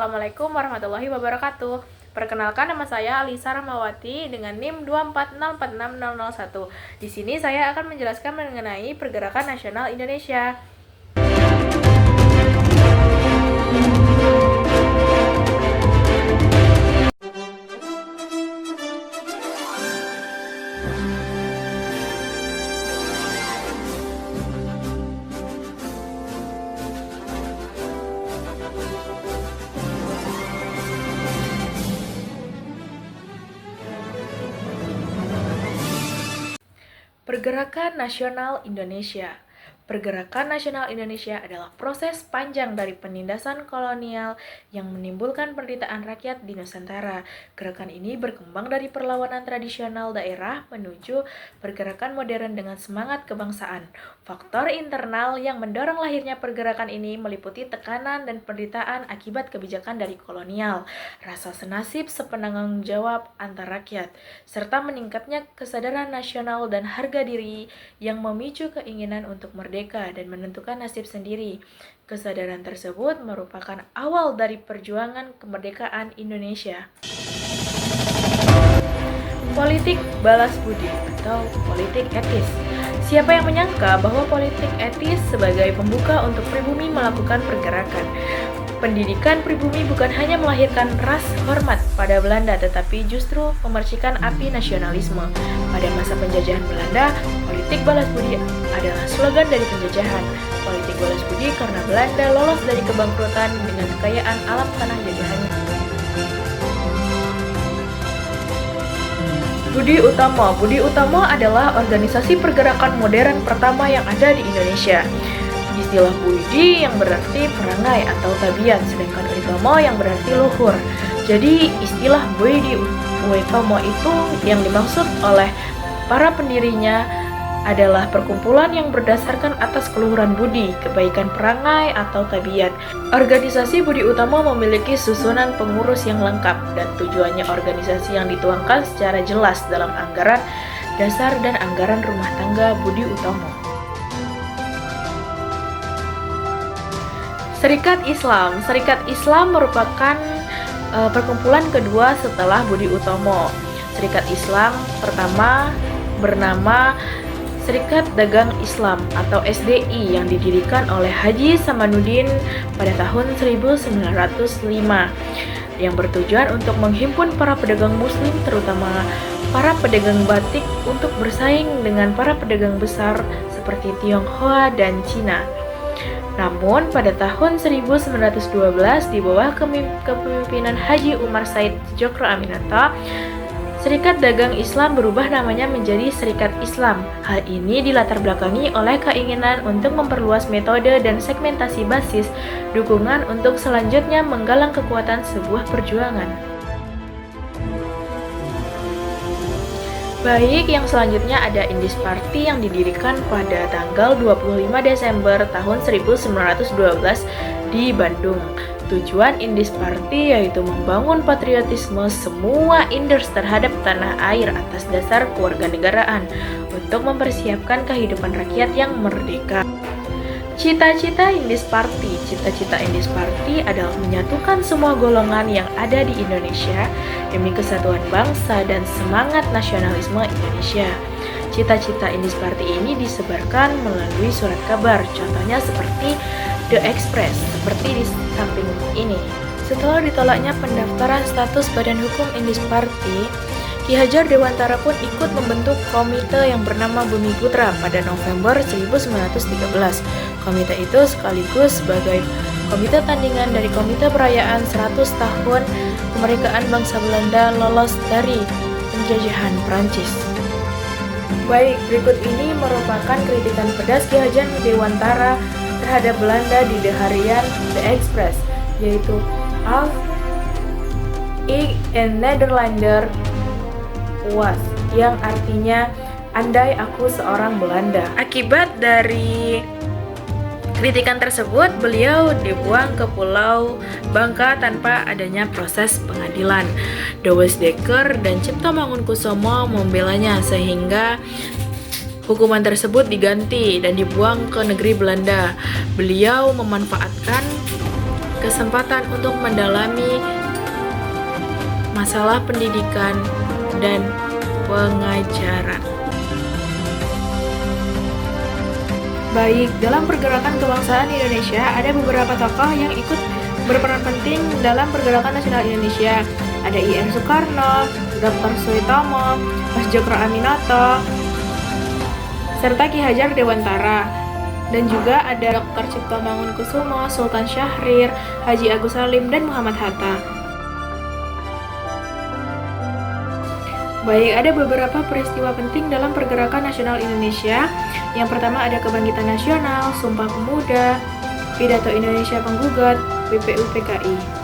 Assalamualaikum warahmatullahi wabarakatuh. Perkenalkan, nama saya Alisa Rahmawati dengan NIM 240466001. Di sini saya akan menjelaskan mengenai Pergerakan Nasional Indonesia. Pergerakan Nasional Indonesia. Pergerakan Nasional Indonesia adalah proses panjang dari penindasan kolonial yang menimbulkan penderitaan rakyat di Nusantara. Gerakan ini berkembang dari perlawanan tradisional daerah menuju pergerakan modern dengan semangat kebangsaan. Faktor internal yang mendorong lahirnya pergerakan ini meliputi tekanan dan penderitaan akibat kebijakan dari kolonial, rasa senasib sepenanggung jawab antar rakyat, serta meningkatnya kesadaran nasional dan harga diri yang memicu keinginan untuk merdeka dan menentukan nasib sendiri. Kesadaran tersebut merupakan awal dari perjuangan kemerdekaan Indonesia. Politik balas budi atau politik etis. Siapa yang menyangka bahwa politik etis sebagai pembuka untuk pribumi melakukan pergerakan? Pendidikan pribumi bukan hanya melahirkan ras hormat pada Belanda, tetapi justru memercikan api nasionalisme. Pada masa penjajahan Belanda, politik balas budi adalah slogan dari penjajahan. Politik balas budi karena Belanda lolos dari kebangkrutan dengan kekayaan alam tanah jajahannya. Budi Utomo. Budi Utomo adalah organisasi pergerakan modern pertama yang ada di Indonesia. Istilah Budi yang berarti perangai atau tabiat, sedangkan Utomo yang berarti luhur. Jadi istilah Budi Utomo itu yang dimaksud oleh para pendirinya adalah perkumpulan yang berdasarkan atas keluhuran budi, kebaikan perangai atau tabiat. Organisasi Budi Utomo memiliki susunan pengurus yang lengkap dan tujuannya organisasi yang dituangkan secara jelas dalam anggaran dasar dan anggaran rumah tangga Budi Utomo. Serikat Islam. Serikat Islam merupakan perkumpulan kedua setelah Budi Utomo. Serikat Islam pertama bernama Serikat Dagang Islam atau SDI yang didirikan oleh Haji Samanuddin pada tahun 1905 yang bertujuan untuk menghimpun para pedagang muslim, terutama para pedagang batik, untuk bersaing dengan para pedagang besar seperti Tionghoa dan Cina. Namun pada tahun 1912 di bawah kepemimpinan Haji Umar Said Djokro-Aminoto, Serikat Dagang Islam berubah namanya menjadi Serikat Islam. Hal ini dilatar belakangi oleh keinginan untuk memperluas metode dan segmentasi basis dukungan untuk selanjutnya menggalang kekuatan sebuah perjuangan. Baik, yang selanjutnya ada Indis Party yang didirikan pada tanggal 25 Desember tahun 1912 di Bandung. Tujuan Indis Party yaitu membangun patriotisme semua Inders terhadap tanah air atas dasar kewarganegaraan untuk mempersiapkan kehidupan rakyat yang merdeka. Cita-cita Indis Party. Cita-cita Indis Party adalah menyatukan semua golongan yang ada di Indonesia demi kesatuan bangsa dan semangat nasionalisme Indonesia. Cita-cita Indis Party ini disebarkan melalui surat kabar, contohnya seperti The Express, seperti di samping ini. Setelah ditolaknya pendaftaran status Badan Hukum Indis Party, Ki Hajar Dewantara pun ikut membentuk komite yang bernama Bumi Putra pada November 1913. Komite itu sekaligus sebagai komite tandingan dari komite perayaan 100 tahun kemerdekaan bangsa Belanda lolos dari penjajahan Prancis. Baik, berikut ini merupakan kritikan pedas Ki Hajar Dewantara terhadap Belanda di The harian The Express, yaitu Als ik een Nederlander was, yang artinya andai aku seorang Belanda. Akibat dari kritikan tersebut, beliau dibuang ke Pulau Bangka tanpa adanya proses pengadilan. Douwes Dekker dan Cipto Mangunkusumo membelanya sehingga hukuman tersebut diganti dan dibuang ke negeri Belanda. Beliau memanfaatkan kesempatan untuk mendalami masalah pendidikan dan pengajaran. Baik, dalam pergerakan kebangsaan Indonesia ada beberapa tokoh yang ikut berperan penting dalam pergerakan nasional Indonesia. Ada I.M. Soekarno, Dr. Suitomo, Mas Jokro Aminoto, serta Ki Hajar Dewantara. Dan juga ada Dr. Cipto Mangunkusumo, Sultan Syahrir, Haji Agus Salim, dan Muhammad Hatta. Baik, ada beberapa peristiwa penting dalam pergerakan nasional Indonesia. Yang pertama ada Kebangkitan Nasional, Sumpah Pemuda, Pidato Indonesia Penggugat, BPUPKI.